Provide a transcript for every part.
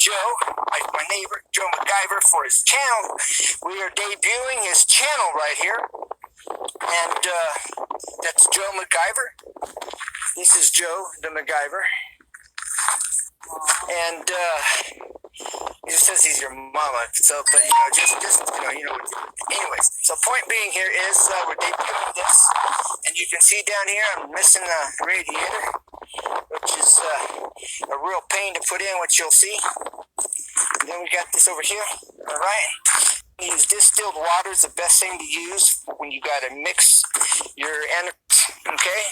Joe, my neighbor, Joe MacGyver, for his channel. We are debuting his channel right here. And that's Joe MacGyver. This is Joe, the MacGyver. And he just says he's your mama. So, but anyways. So point being here is we're debuting this. And you can see down here I'm missing the radiator, which is a real pain to put in, which you'll see. And then we got this over here. All right. Use distilled water is the best thing to use when you got to mix your okay?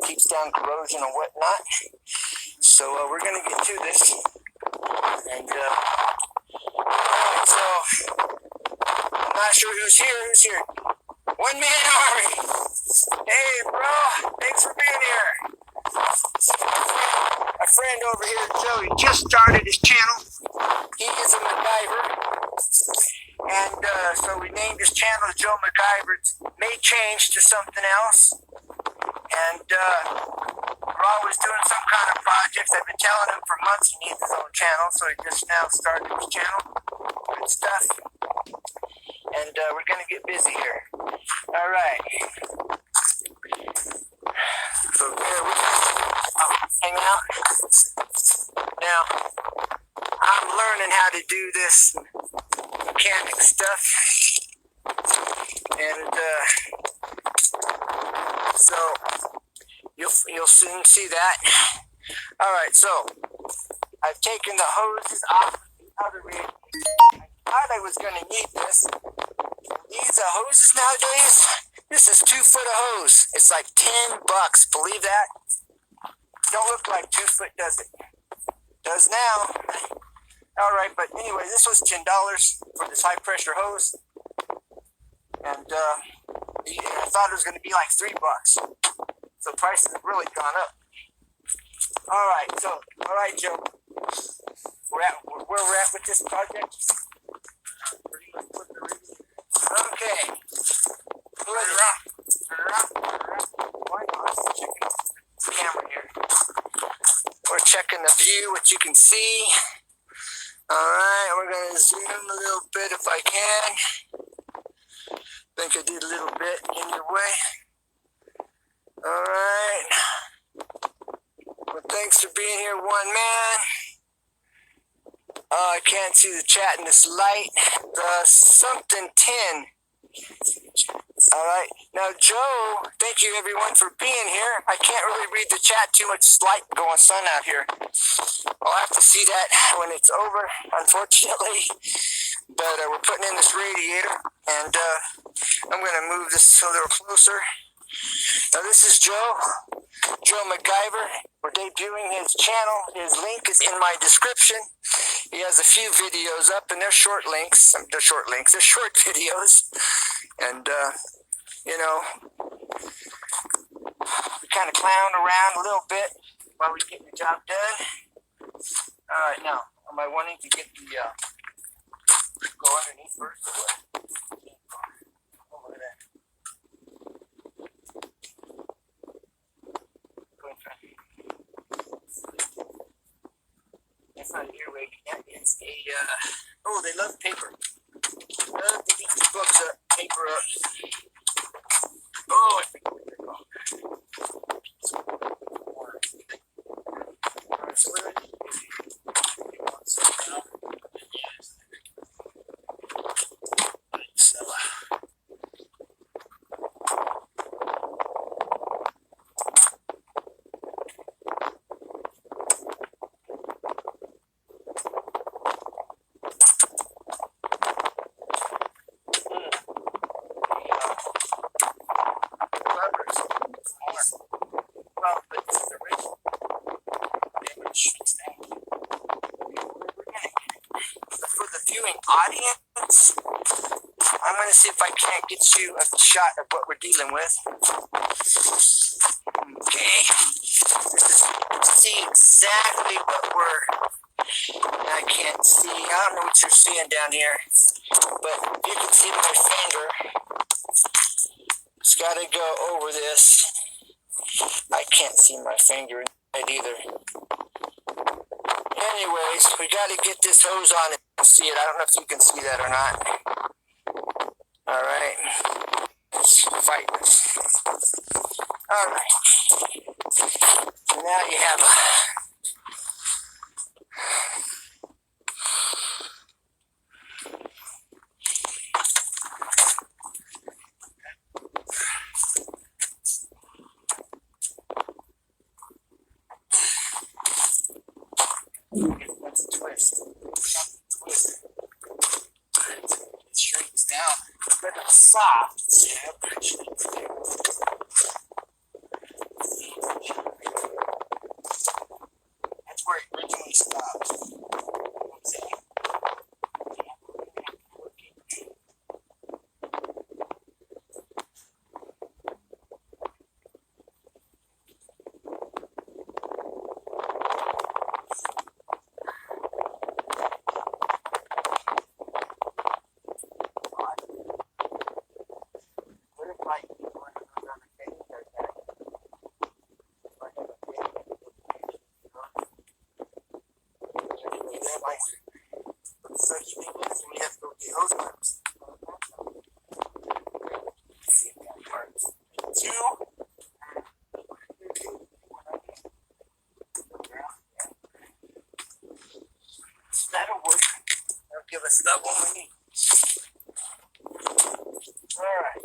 Keeps down corrosion and whatnot. So we're going to get to this. And so I'm not sure who's here. Who's here? One man army. Hey, bro. Thanks for being here. A friend over here, Joe, he just started his channel. He is a MacGyver. And so we named his channel Joe MacGyver. It may change to something else. And we're always doing some kind of projects. I've been telling him for months he needs his own channel, so he just now started his channel. Good stuff. And we're going to get busy here. All right. So there we go. Hang out. Now, I'm learning how to do this mechanic stuff. And so you'll soon see that. All right, so I've taken the hoses off the outer radiator. I thought I was going to need this. These hoses nowadays, this is 2 foot of hose. It's like $10. Believe that? Don't look like 2 foot, does it? Does now. All right, but anyway, this was $10 for this high pressure hose. And I thought it was going to be like $3. So prices have really gone up. All right, Joe. Where we're at with this project? Okay. Turn it around. Why not? Checking the camera here. We're checking the view, what you can see. All right, we're going to zoom a little bit if I can. Think I did a little bit in your way. All right. Well, thanks for being here, one man. I can't see the chat in this light. Something 10. All right. Now, Joe, thank you, everyone, for being here. I can't really read the chat too much. Light going sun out here. I'll have to see that when it's over, unfortunately. But we're putting in this radiator, and I'm going to move this a little closer. Now, this is Joe MacGyver. We're debuting his channel. His link is in my description. He has a few videos up, and they're short links. They're short videos. And, we kind of clown around a little bit while we get the job done. All right, now, am I wanting to get the, go underneath first or what? Oh, look at that. That's not an earwig. It's a, they love paper. They eat the books up, paper up. Oh, I think what they're called. Alright, so we're ready. Audience, I'm going to see if I can't get you a shot of what we're dealing with. Okay, see exactly what I can't see. I don't know what you're seeing down here, but you can see my finger. It's got to go over this. I can't see my finger either. anyways, we got to get this hose on and see it. I don't know if you can see that or not. All right. Let's fight this. All right. So now you have a... Let's twist. Twist. It shrinks down. But it's soft. Yeah, but it shrinks down. That's where it originally stopped. Such thing is, we have to go get hose pipes. See if that works. Two. That'll work. That'll give us that one we need. Alright.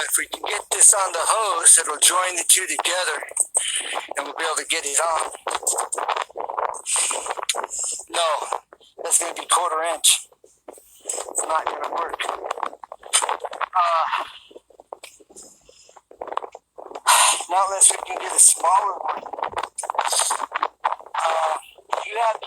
If we can get this on the hose, it'll join the two together and we'll be able to get it on. No, that's going to be 1/4 inch. It's not going to work. Not unless we can get a smaller one. You have